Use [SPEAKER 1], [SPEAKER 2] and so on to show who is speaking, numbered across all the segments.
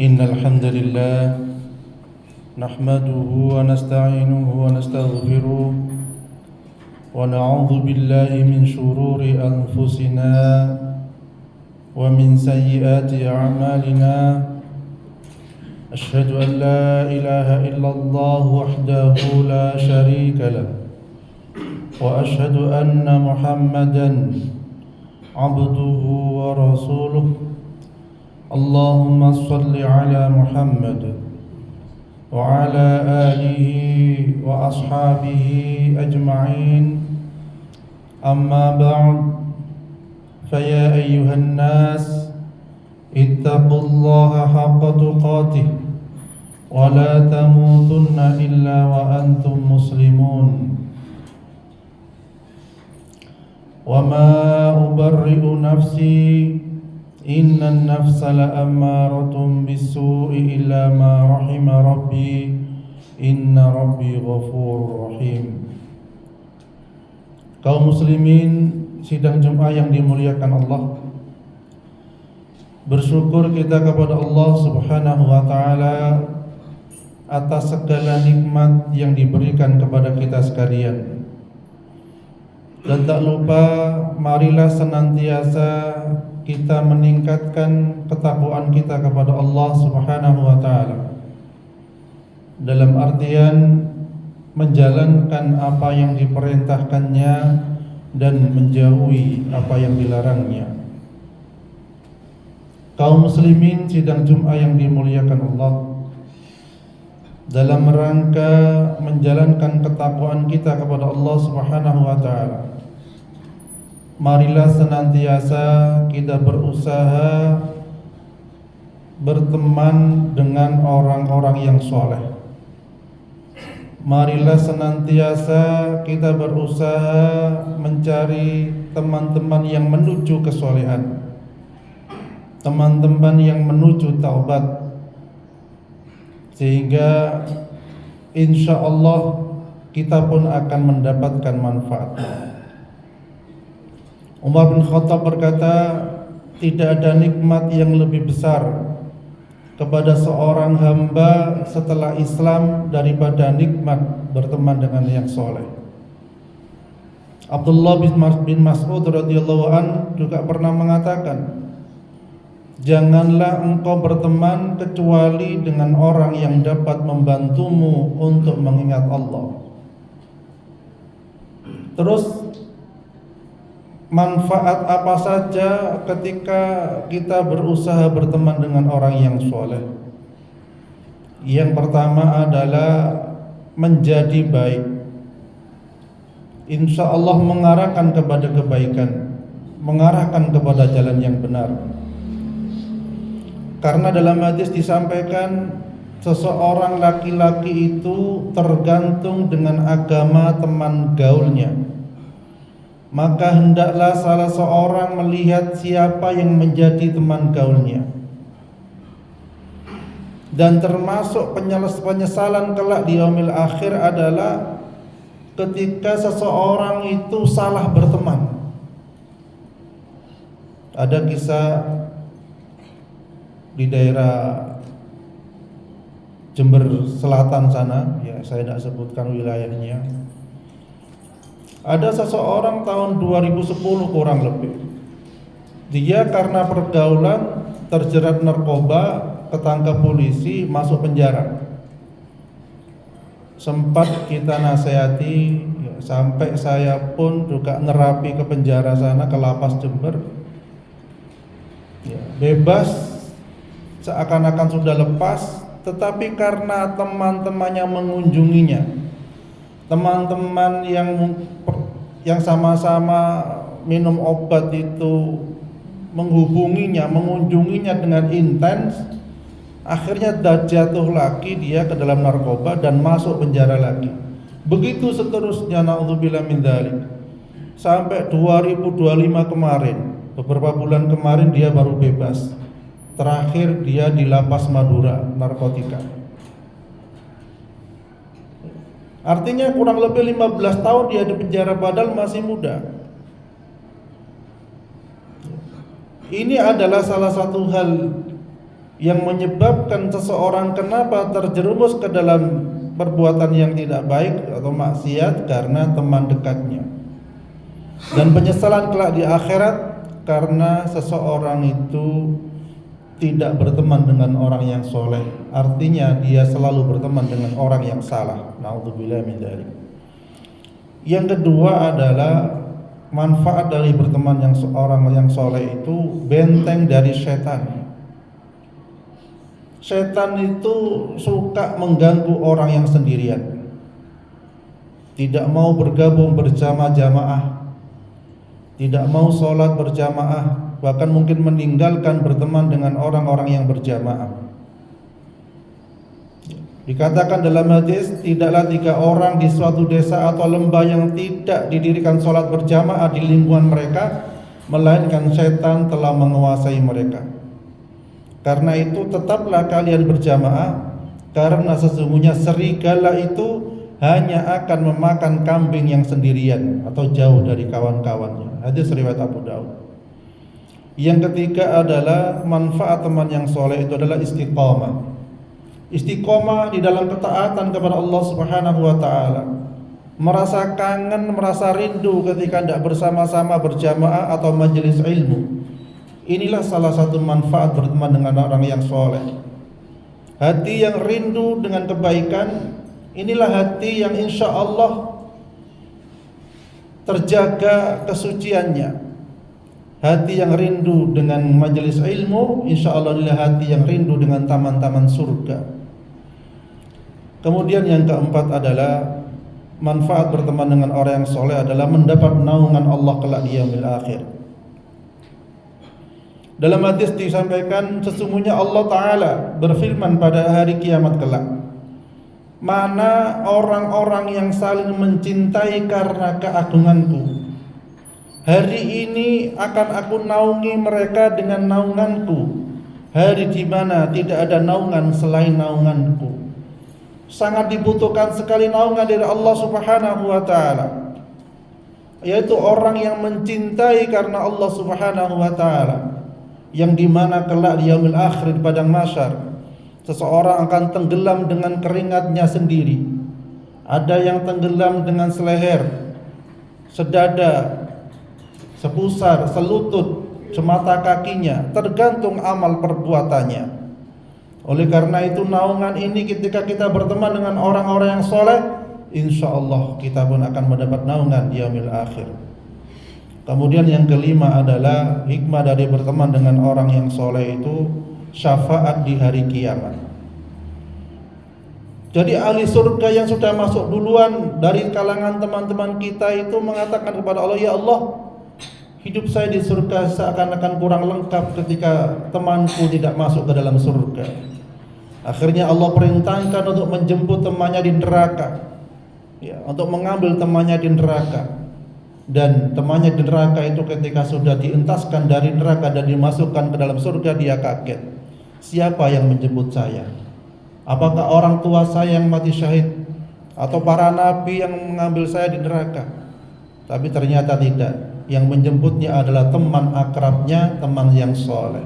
[SPEAKER 1] إن الحمد لله نحمده ونستعينه ونستغفره ونعوذ بالله من شرور أنفسنا ومن سيئات أعمالنا أشهد أن لا إله إلا الله وحده لا شريك له وأشهد أن محمدا عبده ورسوله اللهم صل على محمد وعلى آله وأصحابه أجمعين أما بعد فيا أيها الناس اتقوا الله حق تقاته ولا تموتن إلا وأنتم مسلمون وما أبرئ نفسي إن النفس لأمارة بالسوء إلا ما رحم ربي إن ربي غفور رحيم. Kaum muslimin sidang Jumat yang dimuliakan Allah, bersyukur kita kepada Allah Subhanahu wa taala atas segala nikmat yang diberikan kepada kita sekalian. Dan tak lupa marilah senantiasa kita meningkatkan ketakwaan kita kepada Allah Subhanahu wa taala, dalam artian menjalankan apa yang diperintahkannya dan menjauhi apa yang dilarangnya. Kaum muslimin sidang Jumat yang dimuliakan Allah, dalam rangka menjalankan ketakwaan kita kepada Allah Subhanahu wa taala, marilah senantiasa kita berusaha berteman dengan orang-orang yang soleh. Marilah senantiasa kita berusaha mencari teman-teman yang menuju kesolehan, teman-teman yang menuju taubat, sehingga insya Allah kita pun akan mendapatkan manfaat. Umar bin Khattab berkata, tidak ada nikmat yang lebih besar kepada seorang hamba setelah Islam daripada nikmat berteman dengan yang soleh. Abdullah bin Mas'ud radhiyallahu an juga pernah mengatakan, janganlah engkau berteman kecuali dengan orang yang dapat membantumu untuk mengingat Allah. Terus manfaat apa saja ketika kita berusaha berteman dengan orang yang soleh? Yang pertama adalah menjadi baik. Insya Allah mengarahkan kepada kebaikan, mengarahkan kepada jalan yang benar. Karena dalam hadis disampaikan, seseorang laki-laki itu tergantung dengan agama teman gaulnya. Maka hendaklah salah seorang melihat siapa yang menjadi teman gaulnya. Dan termasuk penyesalan kelak di yaumil akhir adalah ketika seseorang itu salah berteman. Ada kisah di daerah Jember Selatan sana, ya saya tidak sebutkan wilayahnya. Ada seseorang tahun 2010 kurang lebih, dia karena pergaulan terjerat narkoba, ketangkap polisi, masuk penjara. Sempat kita nasihati, ya, sampai saya pun juga nerapi ke penjara sana, ke lapas Jember, ya, bebas seakan-akan sudah lepas, tetapi karena teman-temannya mengunjunginya, teman-teman yang sama-sama minum obat itu menghubunginya, mengunjunginya dengan intens, akhirnya jatuh lagi dia ke dalam narkoba dan masuk penjara lagi. Begitu seterusnya, naudzubillah min dzalik. Sampai 2025 kemarin, beberapa bulan kemarin dia baru bebas. Terakhir dia di lapas Madura, narkotika. Artinya kurang lebih 15 tahun dia di penjara padahal masih muda. Ini adalah salah satu hal yang menyebabkan seseorang kenapa terjerumus ke dalam perbuatan yang tidak baik atau maksiat karena teman dekatnya. Dan penyesalan kelak di akhirat karena seseorang itu tidak berteman dengan orang yang soleh. Artinya dia selalu berteman dengan orang yang salah. Na'udzubillah min dzalik. Yang kedua adalah manfaat dari berteman yang seorang yang soleh itu benteng dari setan. Setan itu suka mengganggu orang yang sendirian, tidak mau bergabung berjamaah, tidak mau sholat berjamaah, bahkan mungkin meninggalkan berteman dengan orang-orang yang berjamaah. Dikatakan dalam hadis, tidaklah 3 orang di suatu desa atau lembah yang tidak didirikan sholat berjamaah di lingkungan mereka, melainkan setan telah menguasai mereka. Karena itu tetaplah kalian berjamaah, karena sesungguhnya serigala itu hanya akan memakan kambing yang sendirian atau jauh dari kawan-kawannya. Hadis riwayat Abu Daud. Yang ketiga adalah manfaat teman yang soleh itu adalah istiqamah. Istiqamah di dalam ketaatan kepada Allah Subhanahu wa taala. Merasa kangen, merasa rindu ketika tidak bersama-sama berjamaah atau majelis ilmu. Inilah salah satu manfaat berteman dengan orang yang soleh. Hati yang rindu dengan kebaikan, inilah hati yang insya Allah terjaga kesuciannya. Hati yang rindu dengan majelis ilmu, insya Allah inilah hati yang rindu dengan taman-taman surga. Kemudian yang keempat adalah manfaat berteman dengan orang yang soleh adalah mendapat naungan Allah kelak di yaumil akhir. Dalam hadis disampaikan sesungguhnya Allah Ta'ala berfirman pada hari kiamat kelak, mana orang-orang yang saling mencintai karena keagunganku, hari ini akan aku naungi mereka dengan naunganku, hari di mana tidak ada naungan selain naunganku. Sangat dibutuhkan sekali naungan dari Allah Subhanahu wa Ta'ala, yaitu orang yang mencintai karena Allah Subhanahu wa Ta'ala, yang dimana kelak di yaumil akhir di padang mahsyar seseorang akan tenggelam dengan keringatnya sendiri. Ada yang tenggelam dengan seleher, sedada, sepusar, selutut, semata kakinya, tergantung amal perbuatannya. Oleh karena itu naungan ini ketika kita berteman dengan orang-orang yang soleh, insya Allah kita pun akan mendapat naungan di yaumil akhir. Kemudian yang kelima adalah hikmah dari berteman dengan orang yang soleh itu syafaat di hari kiamat. Jadi ahli surga yang sudah masuk duluan dari kalangan teman-teman kita itu mengatakan kepada Allah, ya Allah, hidup saya di surga seakan-akan kurang lengkap ketika temanku tidak masuk ke dalam surga. Akhirnya Allah perintahkan untuk menjemput temannya di neraka, ya, untuk mengambil temannya di neraka. Dan temannya di neraka itu ketika sudah dientaskan dari neraka dan dimasukkan ke dalam surga, dia kaget. Siapa yang menjemput saya? Apakah orang tua saya yang mati syahid? Atau para nabi yang mengambil saya di neraka? Tapi ternyata tidak. Yang menjemputnya adalah teman akrabnya, teman yang soleh.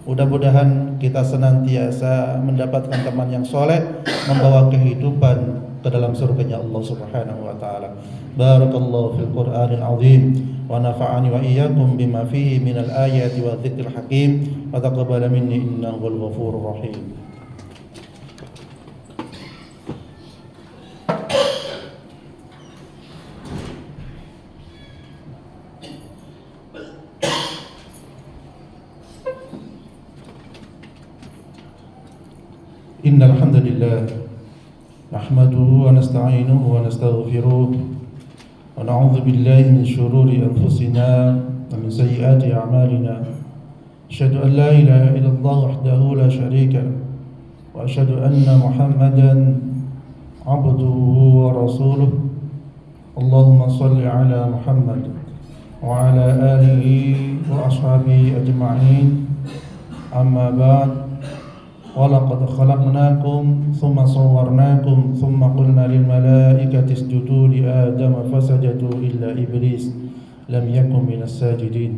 [SPEAKER 1] Mudah-mudahan kita senantiasa mendapatkan teman yang soleh, membawa kehidupan ke dalam surganya Allah Subhanahu wa taala. Barakallahu fil Qur'anil azim wa nafa'ani wa iyyakum bima fihi minal ayati wa dzikril hakim wa taqabbala minni innahu wal ghafurur rahim. Innal hamdalillah nahmaduhu wa nasta'inuhu wa nastaghfiruh wa na'udzu billahi min shururi anfusina wa min sayyiati a'malina. Asyhadu an la ilaha illallah wahdahu la syarika lahu wa asyhadu anna Muhammadan 'abduhu wa rasuluh. Allahumma shalli ala Muhammad wa ala alihi wa ashabihi ajma'in. Amma ba'd. وَلَقَدْ خَلَقْنَاكُمْ ثُمَّ صَوَّرْنَاكُمْ ثُمَّ قُلْنَا لِلْمَلَائِكَةِ اسْجُدُوا لِآدَمَ فَسَجَدُوا إِلَّا إِبْلِيسَ لَمْ يَكُنْ مِنَ السَّاجِدِينَ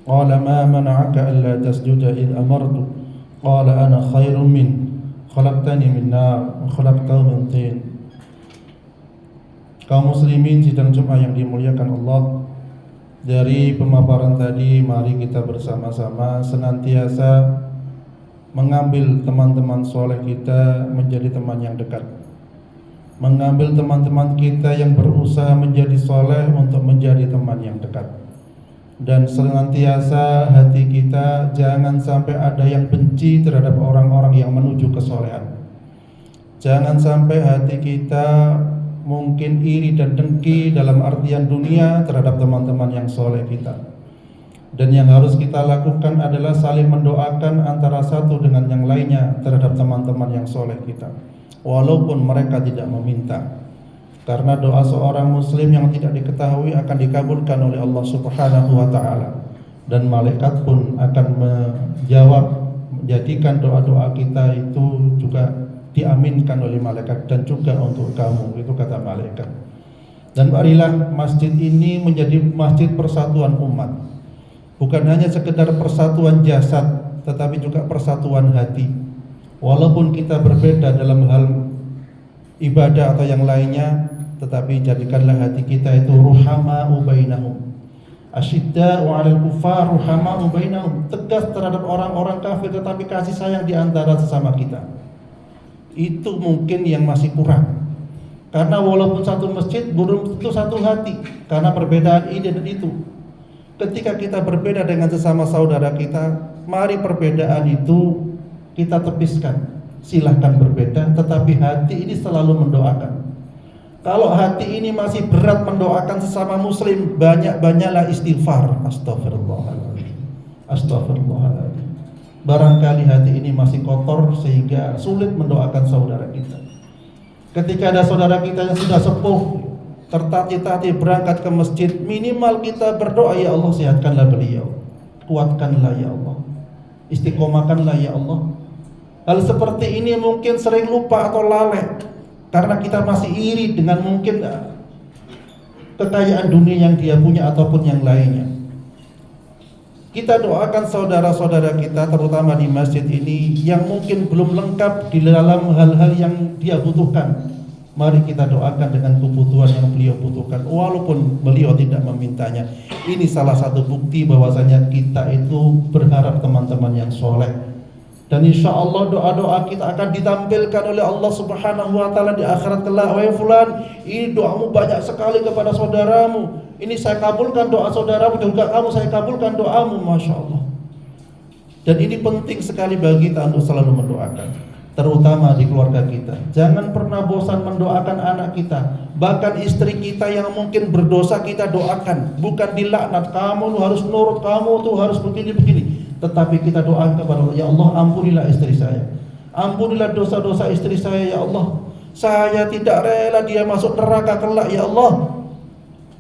[SPEAKER 1] قَالَ مَا مَنَعَكَ أَلَّا تَسْجُدَ إِذْ أَمَرْتُكَ qala ana khairum min khalaqtani min nar wa khalaqtahu min tin. Kaum muslimin sidang Jumat yang dimuliakan Allah, dari pemaparan tadi mari kita bersama-sama senantiasa mengambil teman-teman soleh kita menjadi teman yang dekat, mengambil teman-teman kita yang berusaha menjadi soleh untuk menjadi teman yang dekat, dan senantiasa hati kita jangan sampai ada yang benci terhadap orang-orang yang menuju kesolehan. Jangan sampai hati kita mungkin iri dan dengki dalam artian dunia terhadap teman-teman yang soleh kita. Dan yang harus kita lakukan adalah saling mendoakan antara satu dengan yang lainnya terhadap teman-teman yang soleh kita, walaupun mereka tidak meminta. Karena doa seorang muslim yang tidak diketahui akan dikabulkan oleh Allah Subhanahu wa ta'ala, dan malaikat pun akan menjawab, menjadikan doa-doa kita itu juga diaminkan oleh malaikat, dan juga untuk kamu, itu kata malaikat. Dan marilah masjid ini menjadi masjid persatuan umat, bukan hanya sekedar persatuan jasad, tetapi juga persatuan hati. Walaupun kita berbeda dalam hal ibadah atau yang lainnya, tetapi jadikanlah hati kita itu ruhama'u bainahum, asyidda'u 'alal kuffar ruhama'u bainahum, tegas terhadap orang-orang kafir tetapi kasih sayang di antara sesama kita. Itu mungkin yang masih kurang, karena walaupun satu masjid belum tentu satu hati, karena perbedaan ini dan itu. Ketika kita berbeda dengan sesama saudara kita, mari perbedaan itu kita tepiskan. Silahkan berbeda, tetapi hati ini selalu mendoakan. Kalau hati ini masih berat mendoakan sesama muslim, banyak-banyaklah istighfar. Astagfirullahaladzim, astagfirullahaladzim. Barangkali hati ini masih kotor sehingga sulit mendoakan saudara kita. Ketika ada saudara kita yang sudah sepuh, tertatih-tatih berangkat ke masjid, minimal kita berdoa, ya Allah sehatkanlah beliau, kuatkanlah ya Allah, istiqomahkanlah ya Allah. Hal seperti ini mungkin sering lupa atau lalai karena kita masih iri dengan mungkin kekayaan dunia yang dia punya ataupun yang lainnya. Kita doakan saudara-saudara kita terutama di masjid ini yang mungkin belum lengkap di dalam hal-hal yang dia butuhkan. Mari kita doakan dengan kebutuhan yang beliau butuhkan, walaupun beliau tidak memintanya. Ini salah satu bukti bahwasanya kita itu berharap teman-teman yang soleh. Dan insya Allah doa-doa kita akan ditampilkan oleh Allah Subhanahu wa ta'ala di akhirat kelak. Wahai fulan, ini doamu banyak sekali kepada saudaramu, ini saya kabulkan doa saudaramu, juga kamu saya kabulkan doamu. Masya Allah. Dan ini penting sekali bagi kita untuk selalu mendoakan, terutama di keluarga kita. Jangan pernah bosan mendoakan anak kita, bahkan istri kita yang mungkin berdosa kita doakan. Bukan dilaknat, kamu harus nurut, kamu tuh harus begini-begini, tetapi kita doakan kepada Allah, ya Allah ampunilah istri saya, ampunilah dosa-dosa istri saya ya Allah, saya tidak rela dia masuk neraka kelak ya Allah.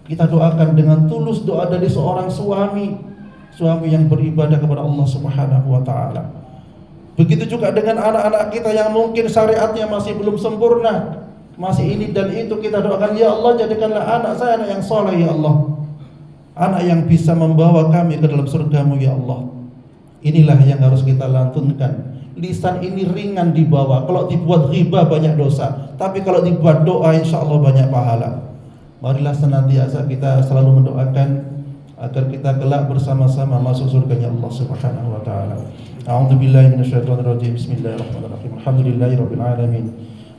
[SPEAKER 1] Kita doakan dengan tulus doa dari seorang suami yang beribadah kepada Allah Subhanahu wa ta'ala. Begitu juga dengan anak-anak kita yang mungkin syariatnya masih belum sempurna, masih ini dan itu, kita doakan, ya Allah jadikanlah anak saya anak yang soleh ya Allah, anak yang bisa membawa kami ke dalam surgamu ya Allah. Inilah yang harus kita lantunkan. Lisan ini ringan dibawa, kalau dibuat ghibah banyak dosa, tapi kalau dibuat doa insya Allah banyak pahala. Marilah senantiasa kita selalu mendoakan agar kita kelak bersama-sama masuk surganya Allah Subhanahu wa ta'ala. A'udzubillahi minasyaitonirrajim. Bismillahirrahmanirrahim. Alhamdulillahirabbil alamin.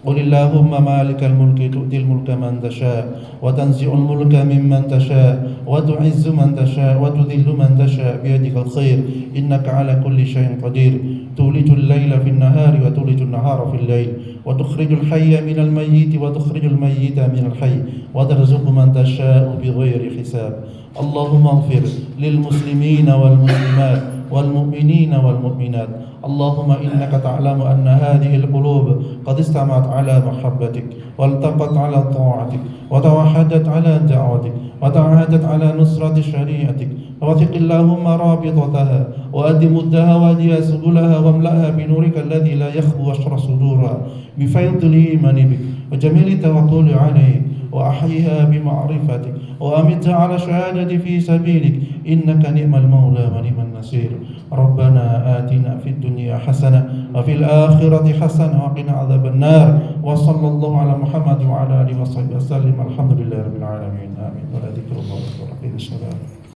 [SPEAKER 1] قل اللهم مالك الملك تؤتي الملك من تشاء وتنزع الملك ممن تشاء وتعز من تشاء وتذل من تشاء بيدك الخير إنك على كل شيء قدير تولج الليل في النهار وتولج النهار في الليل وتخرج الحي من الميت وتخرج الميت من الحي وترزق من تشاء بغير حساب اللهم اغفر للمسلمين والمسلمات والمؤمنين والمؤمنات اللهم إنك تعلم أن هذه القلوب قد استمعت على محبتك والتقت على طاعتك وتوحدت على دعوتك وتعاهدت على نصرة شريعتك وثق اللهم رابطتها وأد مدها وأدي سبلها واملأها بنورك الذي لا يخبو واشر صدورها بفيض الإيمان بك وجميل التوكل عليك وأحيها بمعرفتك وأمتها على شهادة في سبيلك إنك نعم المولى ونعم النصير Rabbana atina fid dunya hasanah wa fil akhirati hasanah wa qina adzabannar. Wa sallallahu ala Muhammad wa ala alihi wasallam. Alhamdulillahirabbil alamin. Amin. Wa la dzikrullahi akbar.